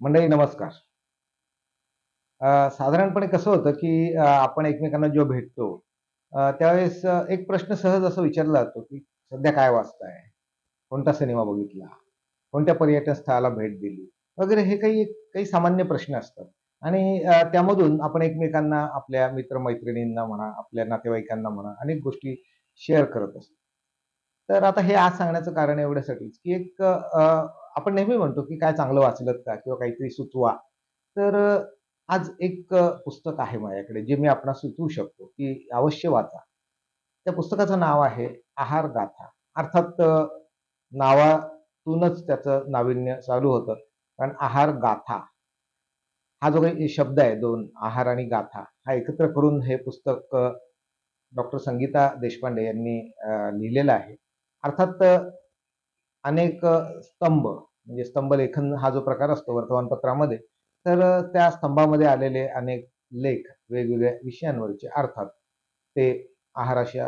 मंडळी नमस्कार. साधारणपणे कसं होतं, की आपण एकमेकांना जेव्हा भेटतो, त्यावेळेस एक प्रश्न सहज असा विचारला जातो, की सध्या काय वाचताय? कोणता सिनेमा बघितला? कोणत्या पर्यटन स्थळाला भेट दिली? वगैरे हे काही सामान्य प्रश्न असतात आणि त्यामधून आपण एकमेकांना आपल्या मित्र-मैत्रिणींना म्हणा, आपल्या नातेवाईकांना म्हणा, अनेक गोष्टी शेअर करत असतो. तर आता हे आज सांगण्याचं कारण एवढ्यासाठीच, की आपण नेहमी म्हणतो, की काय चांगलं वाचलत का? किंवा काहीतरी सुचवा. तर आज एक पुस्तक आहे माझ्याकडे, जे मी आपणास सुचवू शकतो, की अवश्य वाचा. त्या पुस्तकाचं नाव आहे आहार गाथा. अर्थात नावातूनच त्याचं नाविन्य चालू होतं. कारण आहार गाथा हा जो काही शब्द आहे 2 आहार आणि गाथा हा एकत्र करून हे पुस्तक डॉक्टर संगीता देशपांडे यांनी लिहिलेलं आहे. अर्थात अनेक स्तंभ म्हणजे स्तंभलेखन हा जो प्रकार असतो वर्तमानपत्रामध्ये, तर त्या स्तंभामध्ये आलेले अनेक लेख वेगवेगळ्या विषयांवरचे अर्थात ते आहाराशी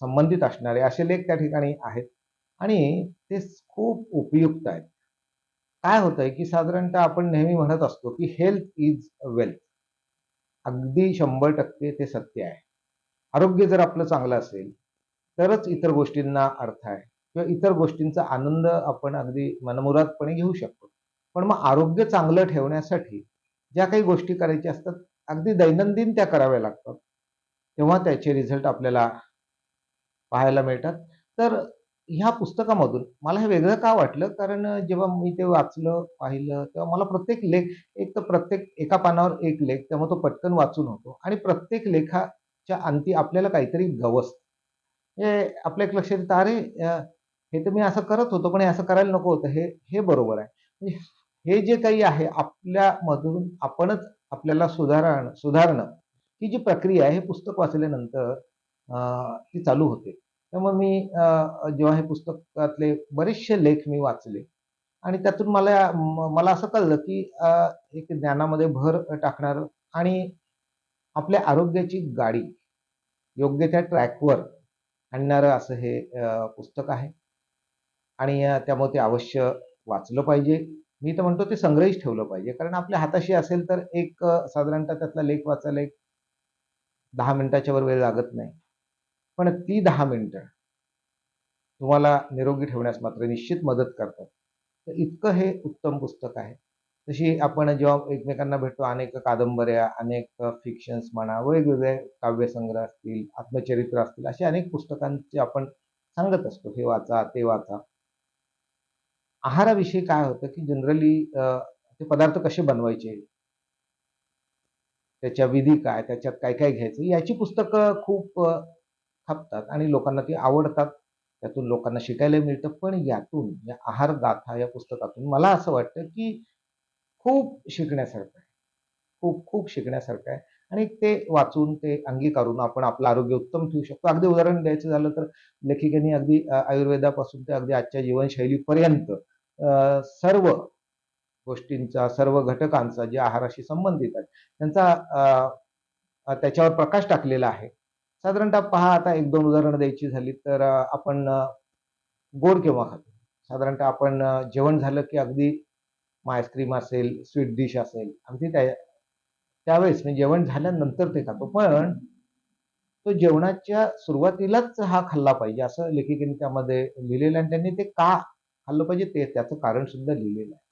संबंधित असणारे असे लेख त्या ठिकाणी आहेत आणि ते खूप उपयुक्त आहेत. काय होतंय, की साधारणतः आपण नेहमी म्हणत असतो, की हेल्थ इज वेल्थ. अगदी 100% ते सत्य आहे. आरोग्य जर आपलं चांगलं असेल, तरच इतर गोष्टींना अर्थ आहे किंवा इतर गोष्टींचा आनंद आपण अगदी मनमुरादपणे घेऊ शकतो. पण मग आरोग्य चांगलं ठेवण्यासाठी ज्या काही गोष्टी करायच्या असतात, अगदी दैनंदिन त्या कराव्या लागतात. तेव्हा त्याचे रिझल्ट आपल्याला पाहायला मिळतात. तर ह्या पुस्तकामधून मला हे वेगळं का वाटलं? कारण जेव्हा मी ते वाचलं, पाहिलं, तेव्हा मला प्रत्येक लेख एक तर प्रत्येक एका पानावर एक लेख, त्यामुळे तो पटकन वाचून होतो आणि प्रत्येक लेखाच्या अंती आपल्याला काहीतरी गवसतं. हे आपल्या एक लक्षात येतं, "अरे, हे तर मी असं करत होतो, पण हे असं करायला नको होतं." हे हे बरोबर आहे. म्हणजे हे जे काही आहे आपल्यामधून आपणच आपल्याला सुधारणं ही जी प्रक्रिया आहे, हे पुस्तक वाचल्यानंतर ती चालू होते. त्यामुळे मी जेव्हा हे पुस्तकातले बरेचसे लेख मी वाचले आणि त्यातून मला असं कळलं, की एक ज्ञानामध्ये भर टाकणारं आणि आपल्या आरोग्याची गाडी योग्य त्या ट्रॅकवर आणणारं असं हे पुस्तक आहे आणि त्यामुळे ते अवश्य वाचलं पाहिजे. मी तर म्हणतो ते संग्रहीत ठेवलं पाहिजे. कारण आपल्या हाताशी असेल तर एक साधारणतः त्यातला लेख वाचायला एक 10 मिनिटाच्या वर वेळ लागत नाही. पण ती 10 मिनिटं तुम्हाला निरोगी ठेवण्यास मात्र निश्चित मदत करतात. तर इतकं हे उत्तम पुस्तक आहे. तशी आपण जेव्हा एकमेकांना भेटतो अनेक कादंबऱ्या, अनेक फिक्शन्स म्हणा, वेगवेगळे काव्यसंग्रह असतील, आत्मचरित्र असतील, अशा अनेक पुस्तकांचे आपण सांगत असतो, हे वाचा, ते वाचा. आहाराविषयी काय होतं, की जनरली ते पदार्थ कसे बनवायचे, त्याच्या विधी काय, त्याच्यात काय-काय घ्यायचं, याची पुस्तकं खूप खपतात आणि लोकांना ती आवडतात. त्यातून लोकांना शिकायला मिळतं. पण यातून या आहार गाथा या पुस्तकातून मला असं वाटतं, की खूप शिकण्यासारखं आहे. खूप, खूप शिकण्यासारखं आहे आणि ते वाचून, ते अंगीकारून आपण आपलं आरोग्य उत्तम ठेवू शकतो. अगदी उदाहरण द्यायचं झालं तर लेखिकेने अगदी आयुर्वेदापासून ते अगदी आजच्या जीवनशैलीपर्यंत सर्व गोष्टींचा, सर्व घटकांचा जे आहाराशी संबंधित आहे, त्यांचा त्याच्यावर प्रकाश टाकलेला आहे. साधारणतः पहा आता 1-2 उदाहरणं द्यायची झाली तर आपण गोड केव्हा खातो? साधारणतः आपण जेवण झालं की अगदी मग आईस्क्रीम असेल, स्वीट डिश असेल, अगदी त्यावेळेस म्हणजे जेवण झाल्यानंतर ते खातो. पण तो जेवणाच्या सुरुवातीलाच हा खाल्ला पाहिजे असं लेखिकेने त्यामध्ये लिहिलेलं आहे आणि त्यांनी ते का खाल्लं पाहिजे ते त्याचं कारण सुद्धा लिहिलेलं आहे.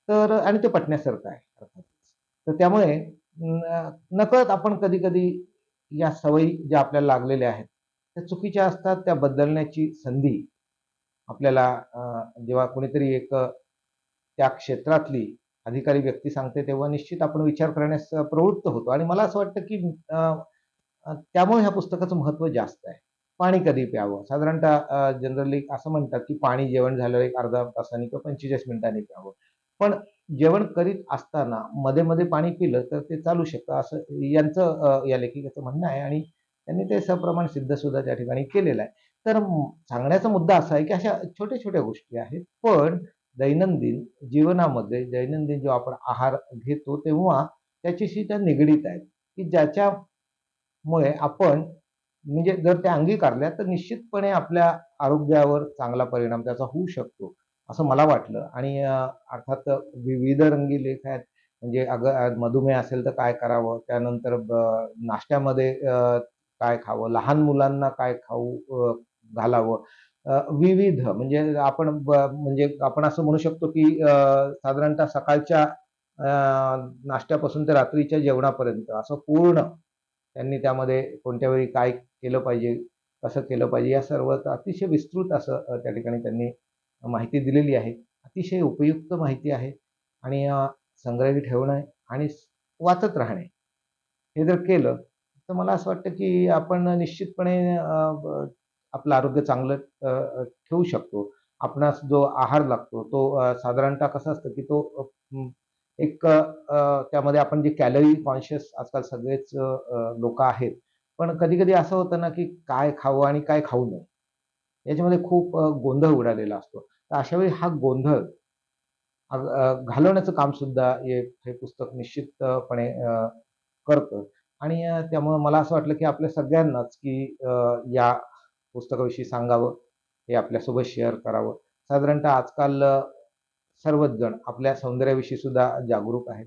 तर आणि ते पटण्यासारखं आहे अर्थातच. तर त्यामुळे नकळत आपण कधी-कधी या सवयी ज्या आपल्याला लागलेल्या आहेत, त्या चुकीच्या असतात. त्या बदलण्याची संधी आपल्याला जेव्हा कोणीतरी एक त्या क्षेत्रातली अधिकारी व्यक्ती सांगते, तेव्हा निश्चित आपण विचार करण्यास प्रवृत्त होतो आणि मला असं वाटतं, की त्यामुळे ह्या पुस्तकाचं महत्त्व जास्त आहे. पाणी कधी प्यावं? साधारणतः जनरली असं म्हणतात, की पाणी जेवण झाल्यावर एक अर्ध्या तासाने किंवा 45 मिनिटांनी प्यावं. पण जेवण करीत असताना मध्ये-मध्ये पाणी पिलं तर ते चालू शकतं असं यांचं या लेखिकेचं म्हणणं आहे आणि त्यांनी ते सप्रमाण सिद्ध सुद्धा त्या ठिकाणी केलेलं आहे. तर सांगण्याचा मुद्दा असा आहे, की अशा छोट्या-छोट्या गोष्टी आहेत. पण दैनंदिन जीवनामध्ये दैनंदिन जेव्हा आपण आहार घेतो, तेव्हा त्याच्याशी त्या निगडीत आहेत, की ज्याच्यामुळे आपण म्हणजे जर त्या अंगीकारल्या, तर निश्चितपणे आपल्या आरोग्यावर चांगला परिणाम त्याचा होऊ शकतो. असं मला वाटलं. आणि अर्थात विविधरंगी लेख आहेत. म्हणजे मधुमेह असेल तर काय करावं, त्यानंतर नाश्त्यामध्ये काय खावं, लहान मुलांना काय खाऊ घालावं, विविध म्हणजे म्हणजे आपण असं म्हणू शकतो की साधारणतः सकाळच्या नाश्त्यापासून ते रात्रीच्या जेवणापर्यंत असं पूर्ण त्यांनी त्यामध्ये कोणत्या वेळी काय केलं पाहिजे, कसं केलं पाहिजे, या सर्व अतिशय विस्तृत असं त्या ठिकाणी त्यांनी माहिती दिलेली आहे. अतिशय उपयुक्त माहिती आहे. आणि संग्रही ठेवणं आणि वाचत राहणे, हे जर केलं तर मला असं वाटतं की आपण निश्चितपणे आपलं आरोग्य चांगलं ठेवू शकतो. आपणास जो आहार लागतो तो साधारणतः कसं असतं की तो एक त्यामध्ये आपण जे कॅलरी कॉन्शियस आजकाल सगळेच लोकं आहेत. पण कधी-कधी असं होतं ना की काय खावं आणि काय खाऊ नये, याच्यामध्ये खूप गोंधळ उडालेला असतो. तर अशा वेळी हा गोंधळ घालवण्याचं काम सुद्धा हे पुस्तक निश्चितपणे करतं. आणि त्यामुळं मला असं वाटलं की आपल्या सगळ्यांनाच की या पुस्तकाविषयी सांगावं, हे आपल्यासोबत शेअर करावं. साधारणतः आजकाल सर्वच जण आपल्या सौंदर्याविषयी सुद्धा जागरूक आहेत.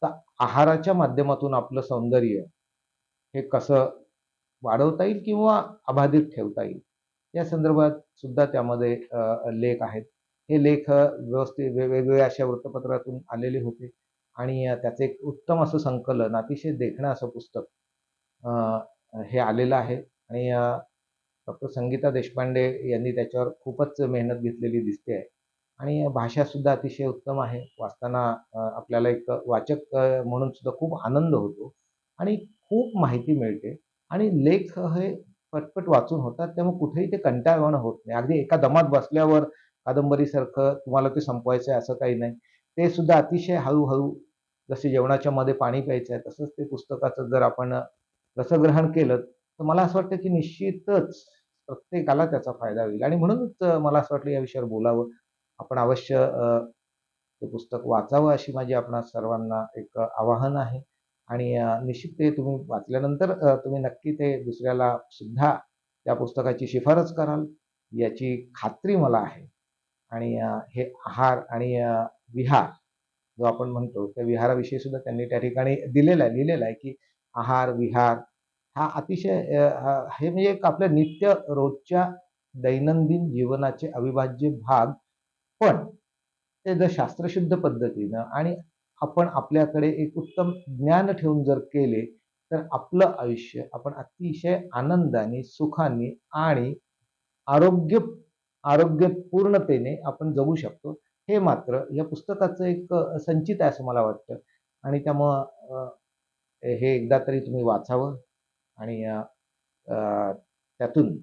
तर आहाराच्या माध्यमातून आपलं सौंदर्य हे कसं वाढवता येईल किंवा अबाधित ठेवता येईल, या संदर्भात सुद्धा त्यामध्ये लेख आहेत. हे लेख व्यवस्थित वेगवेगळ्या अशा वृत्तपत्रातून आलेले होते. आणि त्याचं एक उत्तम असं संकलन, अतिशय देखणं असं पुस्तक हे आलेलं आहे. आणि डॉक्टर संगीता देशपांडे यांनी त्याच्यावर खूपच मेहनत घेतलेली दिसते आहे. आणि भाषा सुद्धा अतिशय उत्तम आहे. वाचताना आपल्याला एक वाचक म्हणून सुद्धा खूप आनंद होतो आणि खूप माहिती मिळते. आणि लेख हे पटपट वाचून होतात, त्यामुळे कुठेही ते कंटाळवाणं होत नाही. अगदी एका दमात बसल्यावर कादंबरीसारखं तुम्हाला ते संपवायचं आहे असं काही नाही. ते सुद्धा अतिशय हळू जसे जेवणाच्या मध्ये पाणी प्यायचं आहे, तसंच ते पुस्तकाचं जर आपण रसग्रहण केलं, तर मला असं वाटतं की निश्चितच प्रत्येकाला त्याचा फायदा होईल. आणि म्हणूनच मला असं वाटलं या विषयावर बोलावं. आपण अवश्य ते पुस्तक वाचावं अशी माझी आपणा सर्वांना एक आवाहन आहे. आणि निश्चित ते तुम्ही वाचल्यानंतर तुम्ही नक्की ते दुसऱ्याला सुद्धा त्या पुस्तकाची शिफारस कराल, याची खात्री मला आहे. आणि हे आहार आणि विहार जो आपण म्हणतो, त्या विहाराविषयी सुद्धा त्यांनी त्या ठिकाणी लिहिलेलं आहे की आहार, विहार हा अतिशय हे म्हणजे एक आपल्या नित्य रोजच्या दैनंदिन जीवनाचे अविभाज्य भाग. पण ते जर शास्त्रशुद्ध पद्धतीनं आणि आपण आपल्याकडे एक उत्तम ज्ञान ठेवून जर केले, तर आपलं आयुष्य आपण अतिशय आनंदाने, सुखाने आणि आरोग्य आरोग्यपूर्णतेने आपण जगू शकतो. हे मात्र या पुस्तकाचं एक संचित आहे असं मला वाटतं. आणि त्यामुळं हे एकदा तरी तुम्ही वाचावं. आणि त्यातून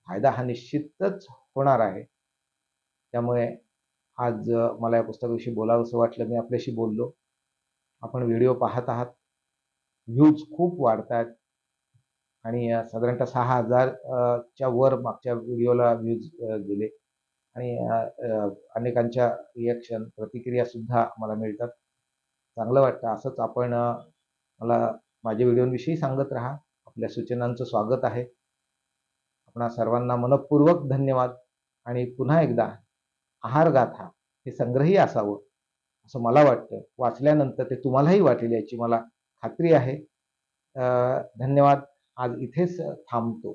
फायदा हा निश्चितच होणार आहे. त्यामुळे आज मला या पुस्तकाविषयी बोलावंसं वाटलं. मी आपल्याशी बोललो. आपण व्हिडिओ पाहत आहात. व्ह्यूज खूप वाढतायत. आणि साधारणतः 6,000 च्या वर मागच्या व्हिडिओला व्ह्यूज गेले. आणि अनेकांच्या रिएक्शन, प्रतिक्रिया सुद्धा मला मिळतात. चांगलं वाटतं. असंच आपण मला माझ्या व्हिडिओविषयी सांगत राहा. आपल्या सूचनांचं स्वागत आहे. आपणा सर्वांना मनःपूर्वक धन्यवाद. आणि पुन्हा एकदा आहार गाथा हे संग्रही असावं, असं मला वाटतं. वाचल्यानंतर ते तुम्हालाही वाटेल याची मला खात्री आहे. धन्यवाद. आज इथेच थांबतो.